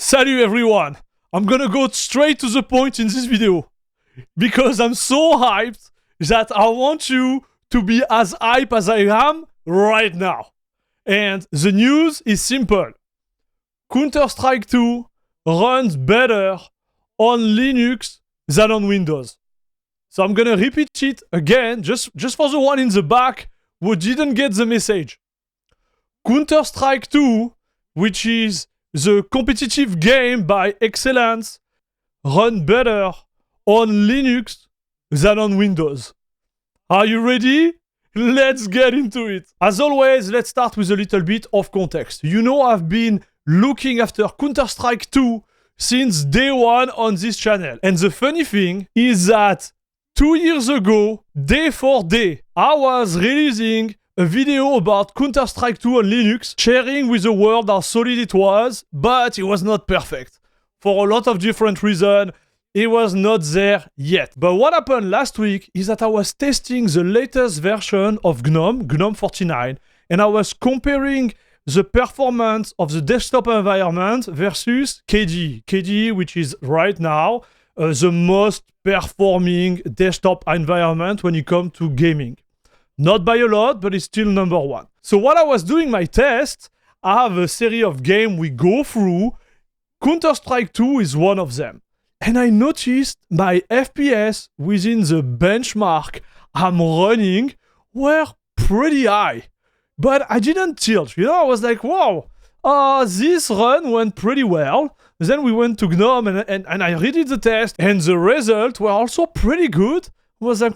Salut everyone! I'm gonna go straight to the point in this video because I'm so hyped that I want you to be as hyped as I am right now. And the news is simple. Counter-Strike 2 runs better on Linux than on Windows. So I'm gonna repeat it again just for the one in the back who didn't get the message. Counter-Strike 2, which is the competitive game by excellence, run better on Linux than on Windows. Are you ready? Let's get into it. As always, let's start with a little bit of context. You know I've been looking after Counter-Strike 2 since day one on this channel. And the funny thing is that 2 years ago, day for day, I was releasing a video about Counter-Strike 2 on Linux, sharing with the world how solid it was, but it was not perfect. For a lot of different reasons, it was not there yet. But what happened last week is that I was testing the latest version of GNOME 49, and I was comparing the performance of the desktop environment versus KDE, which is right now the most performing desktop environment when it comes to gaming. Not by a lot, but it's still number one. So while I was doing my test, I have a series of games we go through. Counter-Strike 2 is one of them. And I noticed my FPS within the benchmark I'm running were pretty high. But I didn't tilt, I was like, wow, this run went pretty well. Then we went to GNOME and I redid the test, and the results were also pretty good. I was like,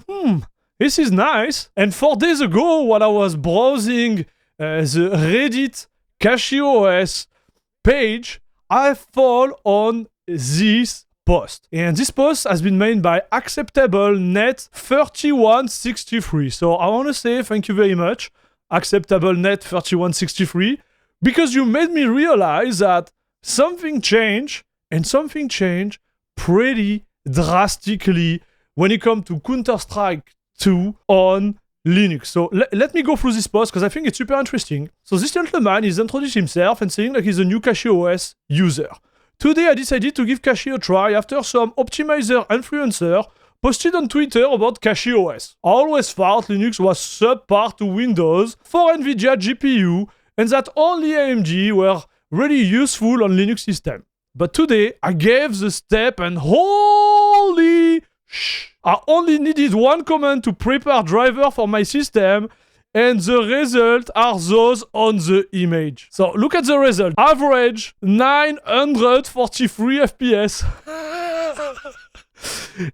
this is nice. And 4 days ago, when I was browsing the Reddit CachyOS page, I fall on this post. And this post has been made by AcceptableNet3163. So I want to say thank you very much, AcceptableNet3163, because you made me realize that something changed, and something changed pretty drastically when it comes to Counter-Strike 2 on Linux. So let me go through this post because I think it's super interesting. So this gentleman is introduced himself and saying like he's a new CachyOS user. Today I decided to give Cachy a try after some optimizer influencer posted on Twitter about CachyOS. I always thought Linux was subpar to Windows for NVIDIA GPU and that only AMD were really useful on Linux system. But today I gave the step and holy I only needed one command to prepare driver for my system, and the result are those on the image. So look at the result. Average 943 FPS.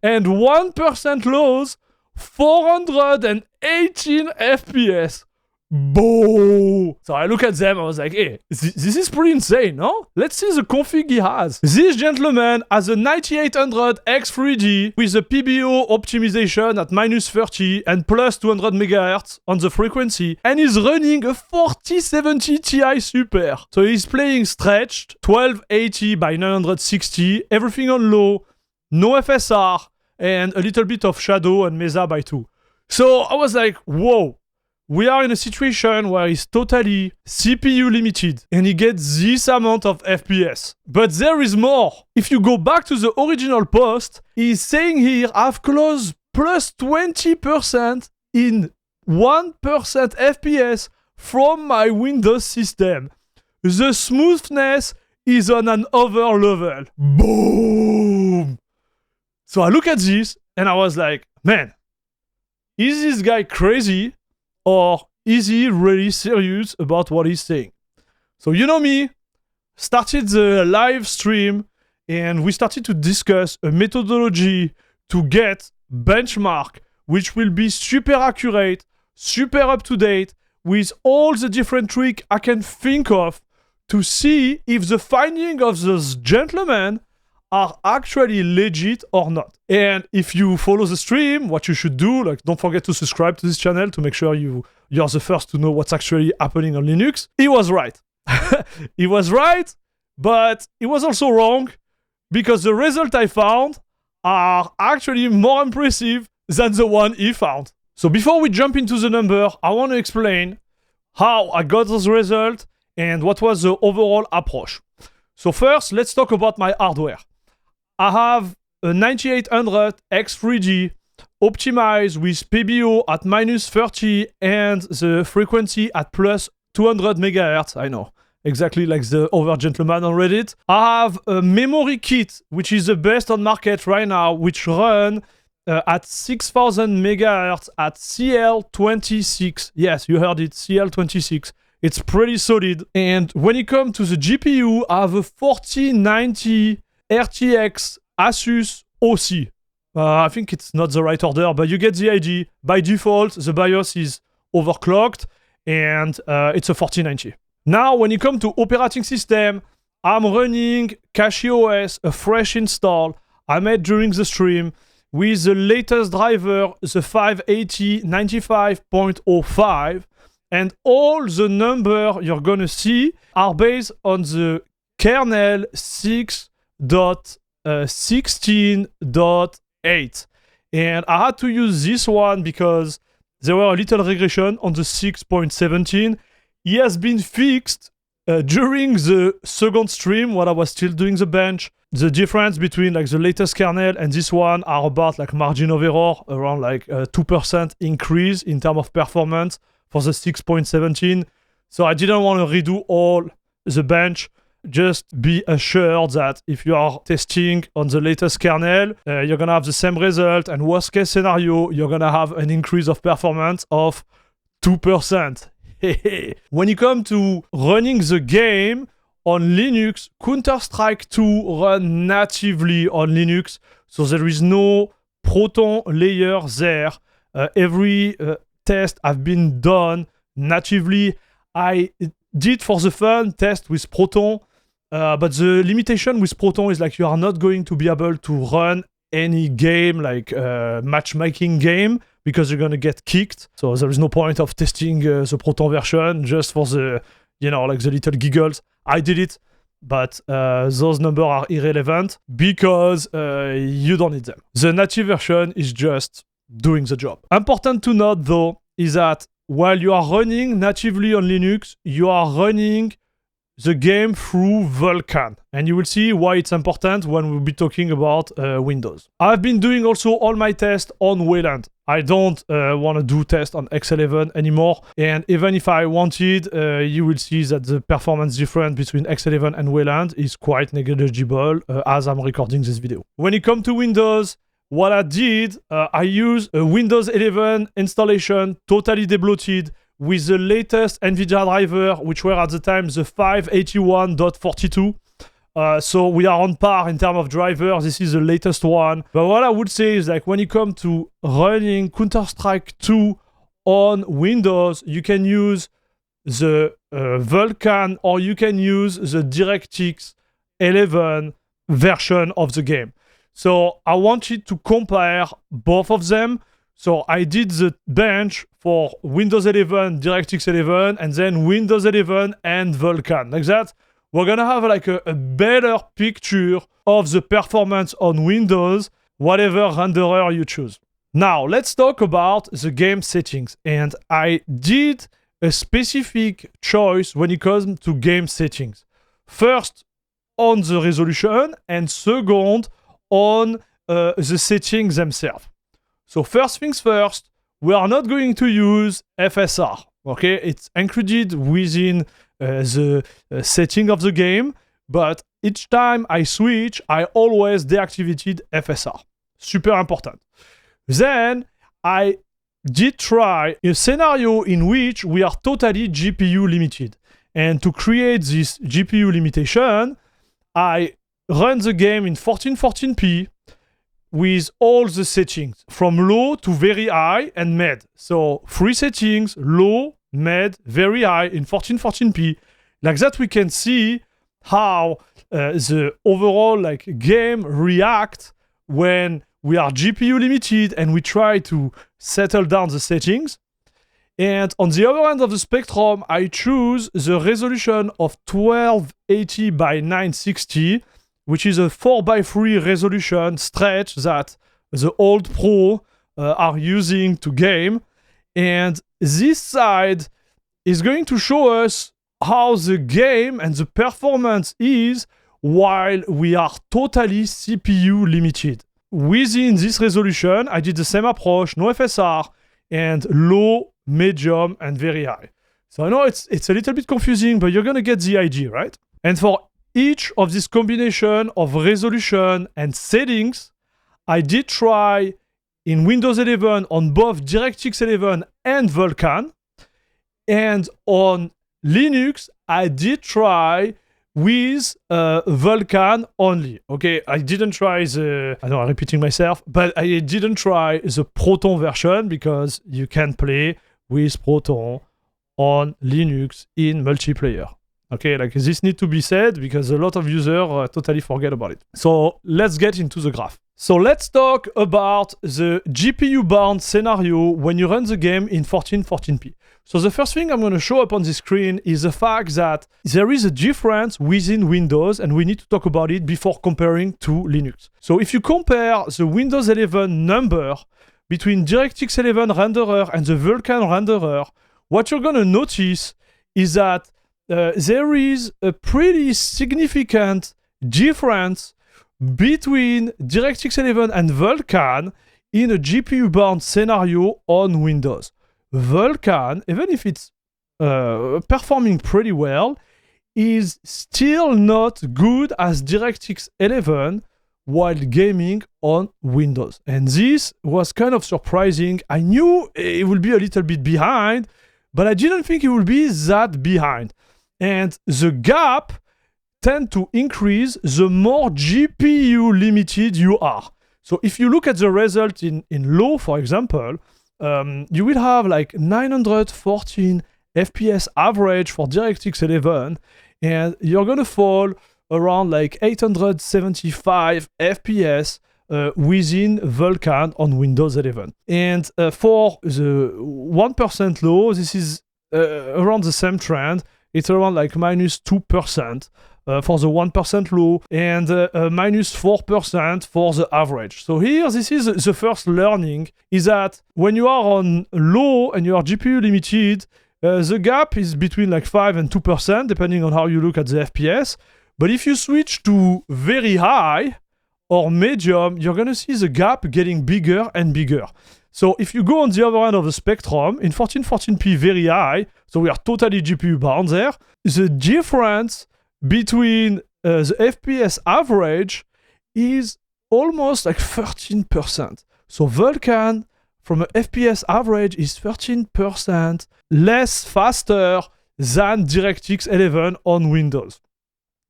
And 1% lows 418 FPS. Boom! So I look at them, I was like, hey, this is pretty insane, no? Let's see the config he has. This gentleman has a 9800 X3D with a PBO optimization at -30 and plus 200 MHz on the frequency, and he's running a 4070 Ti Super. So he's playing stretched, 1280 by 960, everything on low, no FSR, and a little bit of shadow and Mesa by 2. So I was like, whoa. We are in a situation where he's totally CPU limited and he gets this amount of FPS. But there is more. If you go back to the original post, he's saying here I've closed plus 20% in 1% FPS from my Windows system. The smoothness is on another level. Boom! So I look at this and I was like, man, is this guy crazy? Or is he really serious about what he's saying? So you know me, started the live stream and we started to discuss a methodology to get benchmark, which will be super accurate, super up to date, with all the different tricks I can think of to see if the findings of those gentlemen are actually legit or not. And if you follow the stream, what you should do, like don't forget to subscribe to this channel to make sure you're the first to know what's actually happening on Linux. He was right. He was right, but he was also wrong because the result I found are actually more impressive than the one he found. So before we jump into the number, I want to explain how I got those results and what was the overall approach. So first, let's talk about my hardware. I have a 9800 X3G optimized with PBO at -30 and the frequency at plus 200 megahertz. I know, exactly like the other gentleman on Reddit. I have a memory kit, which is the best on market right now, which run at 6000 megahertz at CL26. Yes, you heard it, CL26. It's pretty solid. And when it comes to the GPU, I have a 4090 RTX Asus OC. I think it's not the right order, but you get the idea. By default, the BIOS is overclocked, and it's a 4090. Now, when it comes to operating system, I'm running CachyOS, a fresh install I made during the stream with the latest driver, the 580 95.05, and all the numbers you're gonna see are based on the kernel 6.16.8. And I had to use this one because there were a little regression on the 6.17. It has been fixed during the second stream when I was still doing the bench. The difference between like the latest kernel and this one are about like margin of error, around like 2% increase in terms of performance for the 6.17. So I didn't want to redo all the bench. Just be assured that if you are testing on the latest kernel, you're gonna have the same result, and worst case scenario, you're gonna have an increase of performance of 2%. When you come to running the game on Linux, Counter-Strike 2 run natively on Linux, so there is no Proton layer there. Every test have been done natively. I did for the fun test with Proton, but the limitation with Proton is like you are not going to be able to run any game like matchmaking game because you're gonna get kicked. So there is no point of testing the Proton version just for the, you know, like the little giggles. I did it, but those numbers are irrelevant because you don't need them. The native version is just doing the job. Important to note though is that while you are running natively on Linux, you are running the game through Vulkan. And you will see why it's important when we'll be talking about Windows. I've been doing also all my tests on Wayland. I don't want to do tests on X11 anymore. And even if I wanted, you will see that the performance difference between X11 and Wayland is quite negligible as I'm recording this video. When it comes to Windows, what I did, I used a Windows 11 installation, totally debloated, with the latest NVIDIA driver, which were at the time the 581.42. So we are on par in terms of driver. This is the latest one. But what I would say is like when it comes to running Counter-Strike 2 on Windows, you can use the Vulkan or you can use the DirectX 11 version of the game. So I wanted to compare both of them. So I did the bench for Windows 11, DirectX 11, and then Windows 11 and Vulkan. Like that, we're gonna have like a better picture of the performance on Windows, whatever renderer you choose. Now, let's talk about the game settings. And I did a specific choice when it comes to game settings. First, on the resolution, and second, on the settings themselves. So first things first, we are not going to use FSR, okay? It's included within the setting of the game, but each time I switch, I always deactivated FSR. Super important. Then I did try a scenario in which we are totally GPU limited. And to create this GPU limitation, I run the game in 1440p with all the settings from low to very high and med. So 3 settings, low, med, very high in 1440p. Like that we can see how the overall like game react when we are GPU limited and we try to settle down the settings. And on the other end of the spectrum, I choose the resolution of 1280 by 960, which is a 4:3 resolution stretch that the old pro are using to game. And this side is going to show us how the game and the performance is while we are totally CPU limited. Within this resolution, I did the same approach, no FSR, and low, medium, and very high. So I know it's a little bit confusing, but you're gonna get the idea, right? And for each of this combination of resolution and settings, I did try in Windows 11 on both DirectX 11 and Vulkan. And on Linux, I did try with Vulkan only. Okay, I didn't try I know I'm repeating myself, but I didn't try the Proton version because you can play with Proton on Linux in multiplayer. Okay, like this need to be said because a lot of users totally forget about it. So let's get into the graph. So let's talk about the GPU bound scenario when you run the game in 1440p. So the first thing I'm going to show up on the screen is the fact that there is a difference within Windows, and we need to talk about it before comparing to Linux. So if you compare the Windows 11 number between DirectX 11 renderer and the Vulkan renderer, what you're going to notice is that there is a pretty significant difference between DirectX 11 and Vulkan in a GPU-bound scenario on Windows. Vulkan, even if it's performing pretty well, is still not good as DirectX 11 while gaming on Windows. And this was kind of surprising. I knew it would be a little bit behind, but I didn't think it would be that behind. And the gap tend to increase the more GPU limited you are. So if you look at the result in low, for example, you will have like 914 FPS average for DirectX 11, and you're gonna fall around like 875 FPS within Vulkan on Windows 11. And for the 1% low, this is around the same trend. It's around like minus 2% for the 1% low and minus 4% for the average. So here, this is the first learning, is that when you are on low and you are GPU limited, the gap is between like 5 and 2%, depending on how you look at the FPS. But if you switch to very high or medium, you're going to see the gap getting bigger and bigger. So if you go on the other end of the spectrum, in 1440p very high, so we are totally GPU bound there, the difference between the FPS average is almost like 13%. So Vulkan, from an FPS average, is 13% less faster than DirectX 11 on Windows.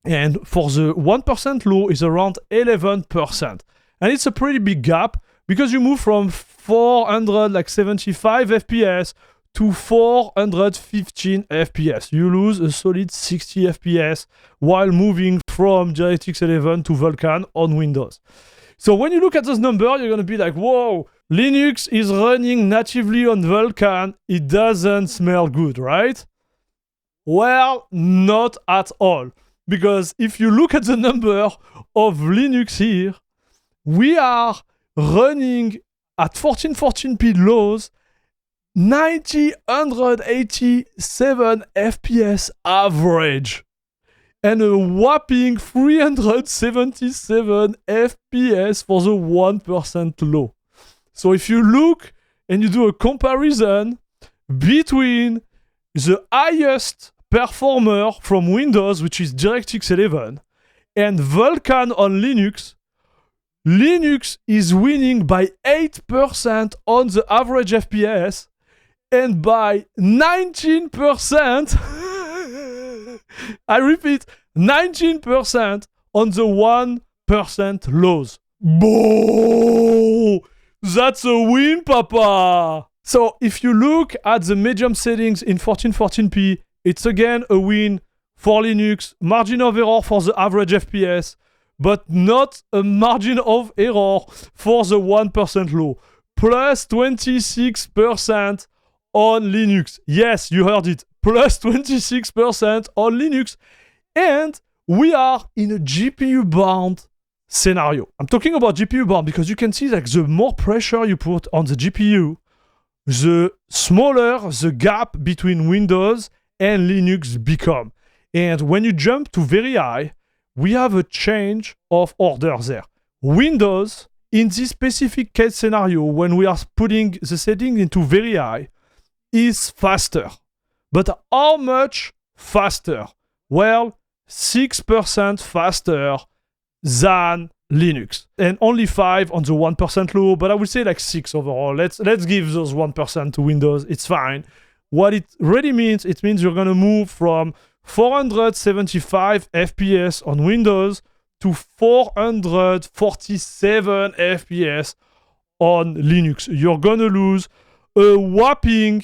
And for the 1% low is around 11%. And it's a pretty big gap because you move from 475 FPS to 415 FPS. You lose a solid 60 FPS while moving from DirectX 11 to Vulkan on Windows. So when you look at those numbers, you're going to be like, whoa, Linux is running natively on Vulkan. It doesn't smell good, right? Well, not at all. Because if you look at the number of Linux here, we are running at 1440p lows 987 FPS average and a whopping 377 FPS for the 1% low. So if you look and you do a comparison between the highest performer from Windows, which is DirectX 11, and Vulkan on Linux, Linux is winning by 8% on the average FPS and by 19%, I repeat, 19% on the 1% lows. Boom! That's a win, papa! So if you look at the medium settings in 1440p, it's again a win for Linux, margin of error for the average FPS, but not a margin of error for the 1% low. Plus 26% on Linux. Yes, you heard it. Plus 26% on Linux. And we are in a GPU-bound scenario. I'm talking about GPU-bound because you can see that the more pressure you put on the GPU, the smaller the gap between Windows and Linux become. And when you jump to very high, we have a change of order there. Windows, in this specific case scenario, when we are putting the setting into very high, is faster. But how much faster? Well, 6% faster than Linux. And only 5 on the 1% low, but I would say like 6 overall. Let's give those 1% to Windows. It's fine. What it really means, it means you're going to move from 475 FPS on Windows to 447 FPS on Linux. You're going to lose a whopping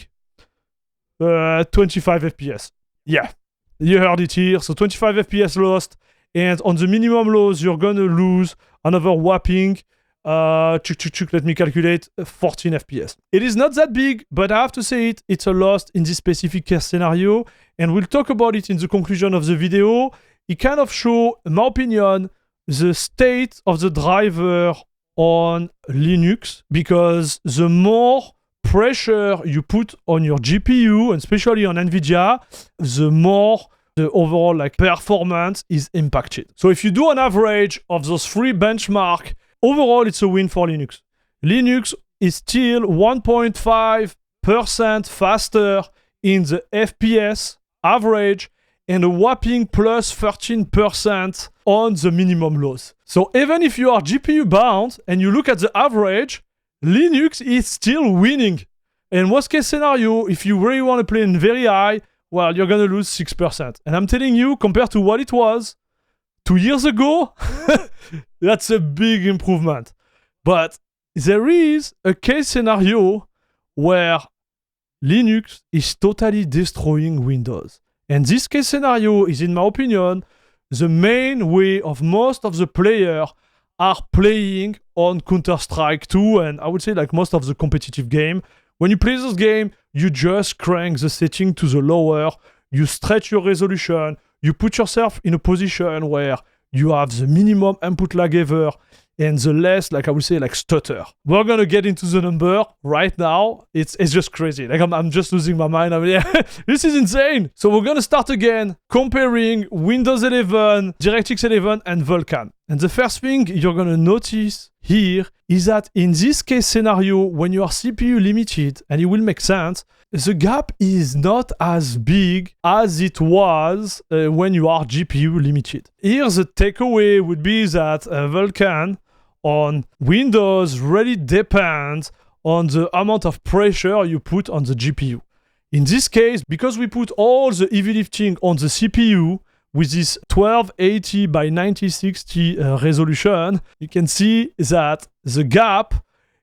25 FPS. Yeah, you heard it here. So 25 FPS lost. And on the minimum lows, you're going to lose another whopping, let me calculate, 14 FPS. It is not that big, but I have to say it's a loss in this specific case scenario. And we'll talk about it in the conclusion of the video. It kind of shows, in my opinion, the state of the driver on Linux, because the more pressure you put on your GPU, and especially on NVIDIA, the more the overall performance is impacted. So if you do an average of those 3 benchmarks, overall it's a win for Linux. Linux is still 1.5% faster in the FPS average and a whopping plus 13% on the minimum lows. So even if you are GPU bound and you look at the average, Linux is still winning. In worst case scenario, if you really want to play in very high, well, you're going to lose 6%. And I'm telling you, compared to what it was 2 years ago, that's a big improvement. But there is a case scenario where Linux is totally destroying Windows. And this case scenario is, in my opinion, the main way of most of the players are playing on Counter-Strike 2, and I would say most of the competitive game. When you play this game, you just crank the setting to the lower, you stretch your resolution, you put yourself in a position where you have the minimum input lag ever and the less, I would say, stutter. We're gonna get into the number right now. It's just crazy. I'm just losing my mind. This is insane. So we're gonna start again comparing Windows 11, DirectX 11, and Vulkan. And the first thing you're gonna notice here is that in this case scenario, when you are CPU limited, and it will make sense, the gap is not as big as it was when you are GPU limited. Here, the takeaway would be that Vulkan on Windows really depends on the amount of pressure you put on the GPU. In this case, because we put all the heavy lifting on the CPU with this 1280 by 9060 resolution, you can see that the gap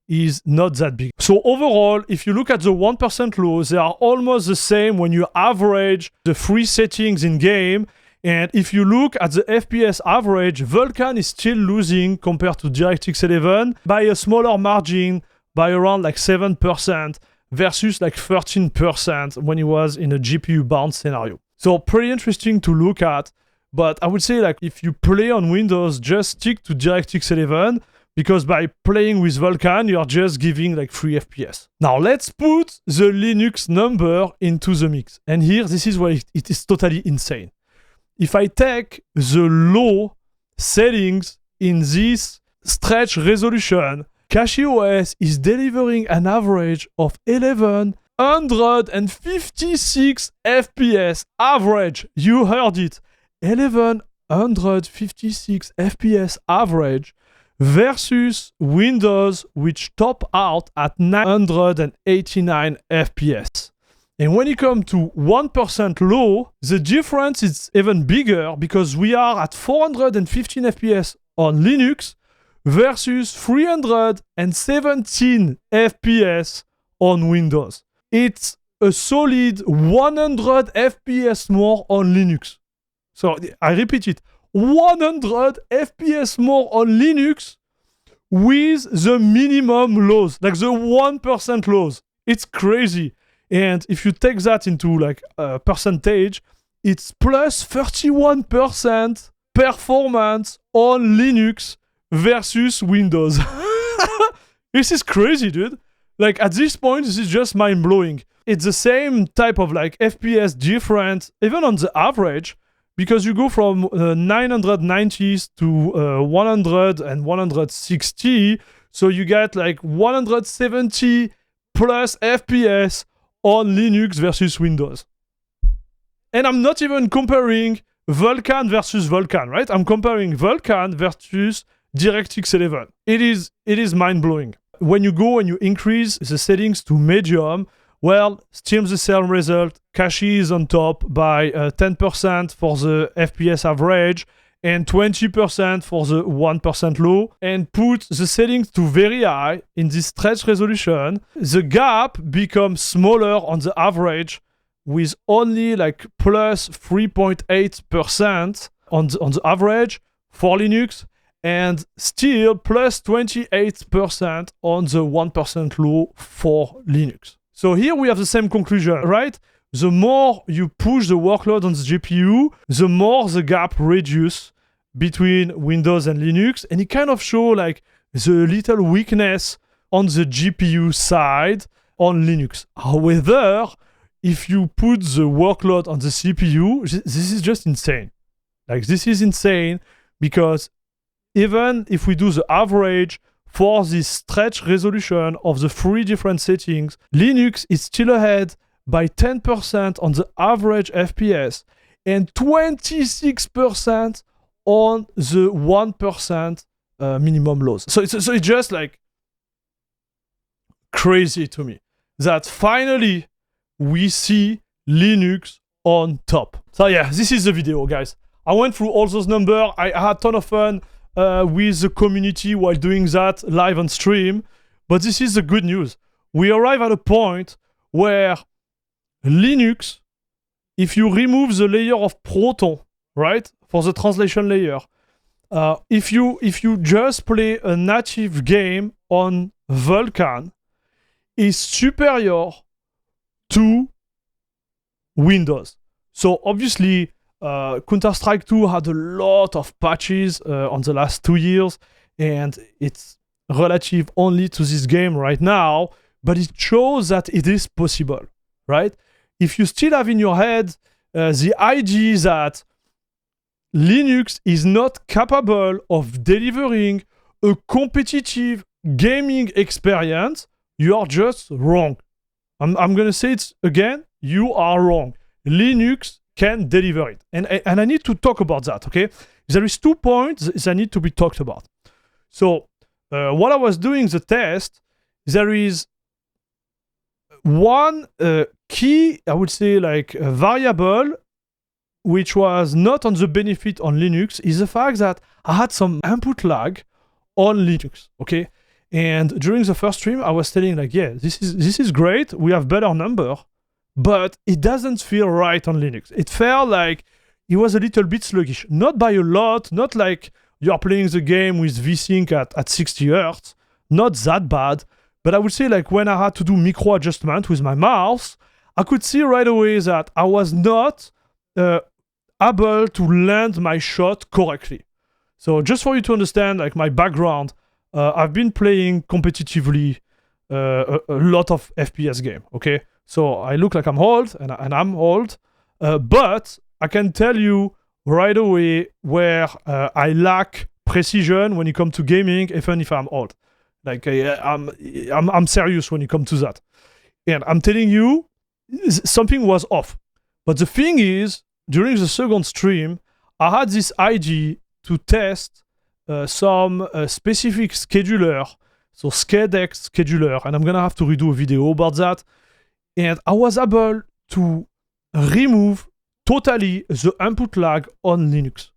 is not that big. So overall, if you look at the 1% lows, they are almost the same when you average the 3 settings in game. And if you look at the FPS average, Vulkan is still losing compared to DirectX 11 by a smaller margin, by around 7% versus 13% when it was in a GPU bound scenario. So pretty interesting to look at. But I would say if you play on Windows, just stick to DirectX 11, because by playing with Vulkan, you're just giving 3 FPS. Now let's put the Linux number into the mix. And here, this is where it is totally insane. If I take the low settings in this stretch resolution, CachyOS is delivering an average of 1156 FPS average. You heard it. 1156 FPS average versus Windows, which top out at 989 FPS. And when you come to 1% low, the difference is even bigger, because we are at 415 FPS on Linux versus 317 FPS on Windows. It's a solid 100 FPS more on Linux. So I repeat it, 100 FPS more on Linux with the minimum lows, the 1% lows. It's crazy. And if you take that into a percentage, it's plus 31% performance on Linux versus Windows. This is crazy, dude. At this point, this is just mind-blowing. It's the same type of FPS difference, even on the average, because you go from 990s to 100 and 160, so you get like 170 plus FPS on Linux versus Windows. And I'm not even comparing Vulkan versus Vulkan, right? I'm comparing Vulkan versus DirectX 11. It is mind-blowing. When you go and you increase the settings to medium, well, still the same result. Cachy is on top by 10% for the FPS average and 20% for the 1% low. And put the settings to very high in this stretch resolution, the gap becomes smaller on the average with only like plus 3.8% on the average for Linux, and still plus 28% on the 1% low for Linux. So here we have the same conclusion, right? The more you push the workload on the GPU, the more the gap reduces between Windows and Linux, and it kind of shows like the little weakness on the GPU side on Linux. However, if you put the workload on the CPU, this is just insane. Like, this is insane because even if we do the average for this stretch resolution of the 3 different settings, Linux is still ahead by 10% on the average FPS and 26% on the 1% minimum lows. So it's just like crazy to me that finally we see Linux on top. So yeah, this is the video, guys. I went through all those numbers. I had a ton of fun with the community while doing that live on stream. But this is the good news. We arrive at a point where Linux, if you remove the layer of Proton, right, for the translation layer, if you just play a native game on Vulkan, is superior to Windows. So obviously, Counter-Strike 2 had a lot of patches on the last 2 years, and it's relative only to this game right now, but it shows that it is possible, right? If you still have in your head the idea that Linux is not capable of delivering a competitive gaming experience, you are just wrong. I'm going to say it again, you are wrong. Linux can deliver it. And I need to talk about that, okay? There is 2 points that need to be talked about. So while I was doing the test, there is one key, I would say, like a variable, which was not on the benefit on Linux, is the fact that I had some input lag on Linux, okay? And during the first stream, I was telling like, yeah, this is great. We have better number, but it doesn't feel right on Linux. It felt like it was a little bit sluggish. Not by a lot, not like you are playing the game with VSync at 60 Hz. Not that bad. But I would say like when I had to do micro adjustment with my mouse, I could see right away that I was not able to land my shot correctly. So just for you to understand like my background, I've been playing competitively a lot of FPS game, okay? So I look like I'm old, and I'm old, but I can tell you right away where I lack precision when it comes to gaming, even if I'm old. Like I'm serious when it comes to that. And I'm telling you, something was off. But the thing is, during the second stream, I had this idea to test some specific scheduler, so SCADEX scheduler, and I'm gonna have to redo a video about that. And I was able to remove totally the input lag on Linux.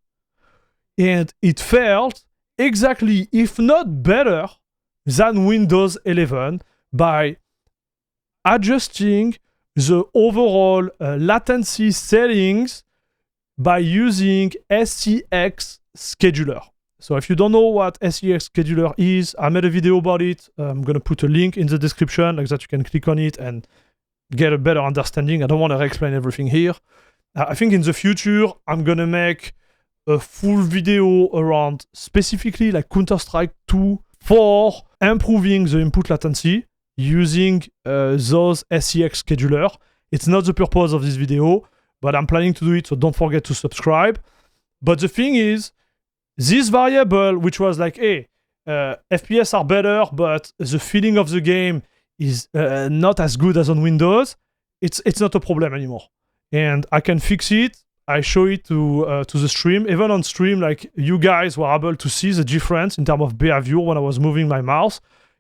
And it felt exactly, if not better, than Windows 11 by adjusting the overall latency settings by using SCX scheduler. So if you don't know what SCX scheduler is, I made a video about it. I'm going to put a link in the description like that you can click on it and get a better understanding. I don't want to explain everything here. I think in the future, I'm going to make a full video around specifically like Counter-Strike 2 for improving the input latency using those SCX scheduler. It's not the purpose of this video, but I'm planning to do it, so don't forget to subscribe. But the thing is, this variable, which was like, hey, FPS are better, but the feeling of the game is not as good as on Windows, it's not a problem anymore. And I can fix it. I show it to the stream. Even on stream, like, you guys were able to see the difference in terms of behavior when I was moving my mouse.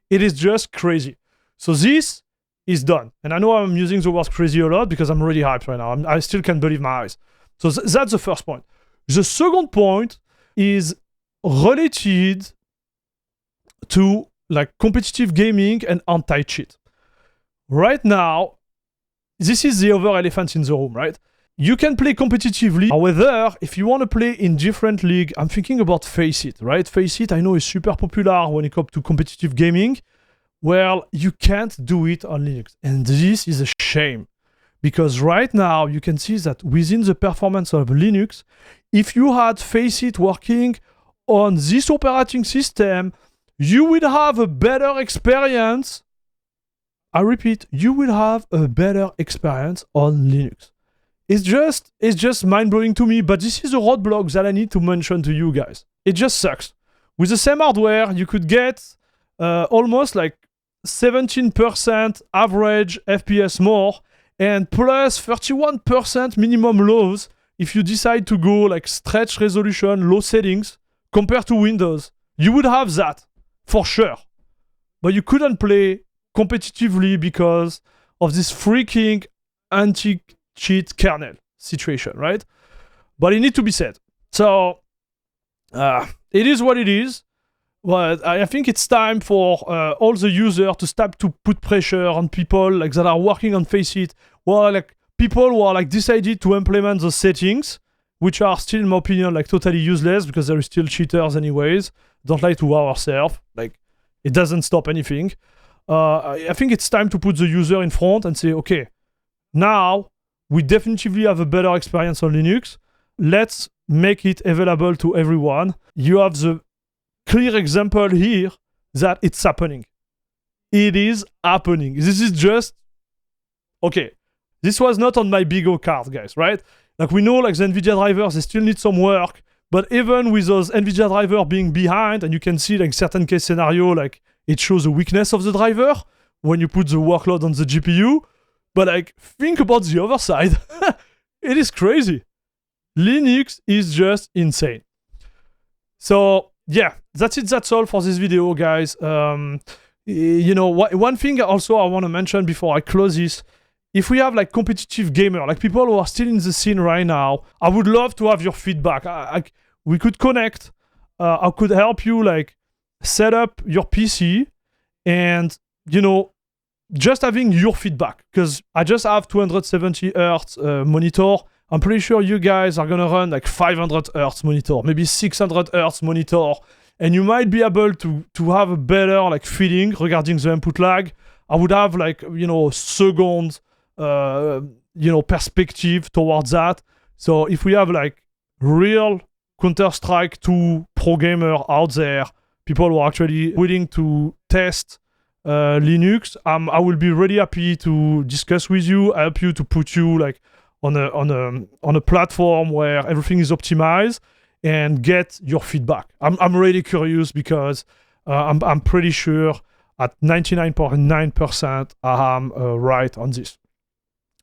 It is just crazy. So this is done. And I know I'm using the word crazy a lot because I'm really hyped right now. I still can't believe my eyes. So that's the first point. The second point is related to like competitive gaming and anti-cheat. Right now, this is the other elephant in the room, right? You can play competitively. However, if you want to play in different league, I'm thinking about Faceit, right? Faceit, I know, is super popular when it comes to competitive gaming. Well, you can't do it on Linux. And this is a shame. Because right now, you can see that within the performance of Linux, if you had Faceit working on this operating system, you will have a better experience. I repeat, you will have a better experience on Linux. It's just mind-blowing to me, but this is a roadblock that I need to mention to you guys. It just sucks. With the same hardware, you could get almost like 17% average FPS more, and plus 31% minimum lows if you decide to go like stretch resolution, low settings, compared to Windows. You would have that, for sure. But you couldn't play competitively because of this freaking anti-cheat kernel situation, right? But it needs to be said. So, it is what it is. But I think it's time for all the users to start to put pressure on people like that are working on Faceit. Well, like people who are like decided to implement those settings, which are still, in my opinion, like totally useless because there is still cheaters anyways. Don't lie to ourselves. Like, it doesn't stop anything. I think it's time to put the user in front and say, okay, now we definitively have a better experience on Linux. Let's make it available to everyone. You have the clear example here that it's happening. It is happening. This is just, okay, this was not on my big O card, guys, right? Like, we know like the NVIDIA drivers, they still need some work, but even with those NVIDIA drivers being behind, and you can see like certain case scenario, like it shows the weakness of the driver when you put the workload on the GPU, but like, think about the other side. It is crazy. Linux is just insane. So, yeah, that's it. That's all for this video, guys. You know, one thing also I want to mention before I close this, if we have like competitive gamer, like people who are still in the scene right now, I would love to have your feedback. We could connect. I could help you like set up your PC and, you know, just having your feedback, because I just have 270 Hertz monitor. I'm pretty sure you guys are gonna run like 500 Hertz monitor, maybe 600 Hertz monitor, and you might be able to have a better like feeling regarding the input lag. I would have like, you know, second, you know, perspective towards that. So if we have like real Counter-Strike 2 pro gamer out there, people who are actually willing to test Linux, I will be really happy to discuss with you, help you to put you like on a platform where everything is optimized and get your feedback. I'm really curious because I'm pretty sure at 99.9% I am right on this.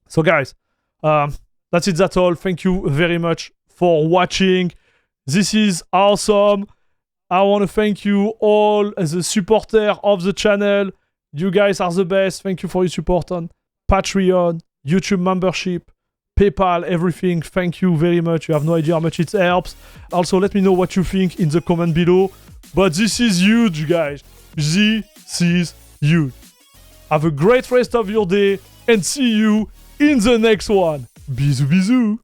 So guys, that's it, that's all. Thank you very much for watching. This is awesome. I want to thank you all as a supporter of the channel. You guys are the best. Thank you for your support on Patreon, YouTube membership, PayPal, everything. Thank you very much. You have no idea how much it helps. Also, let me know what you think in the comment below. But this is huge, guys. This is huge. Have a great rest of your day and see you in the next one. Bisous, bisous.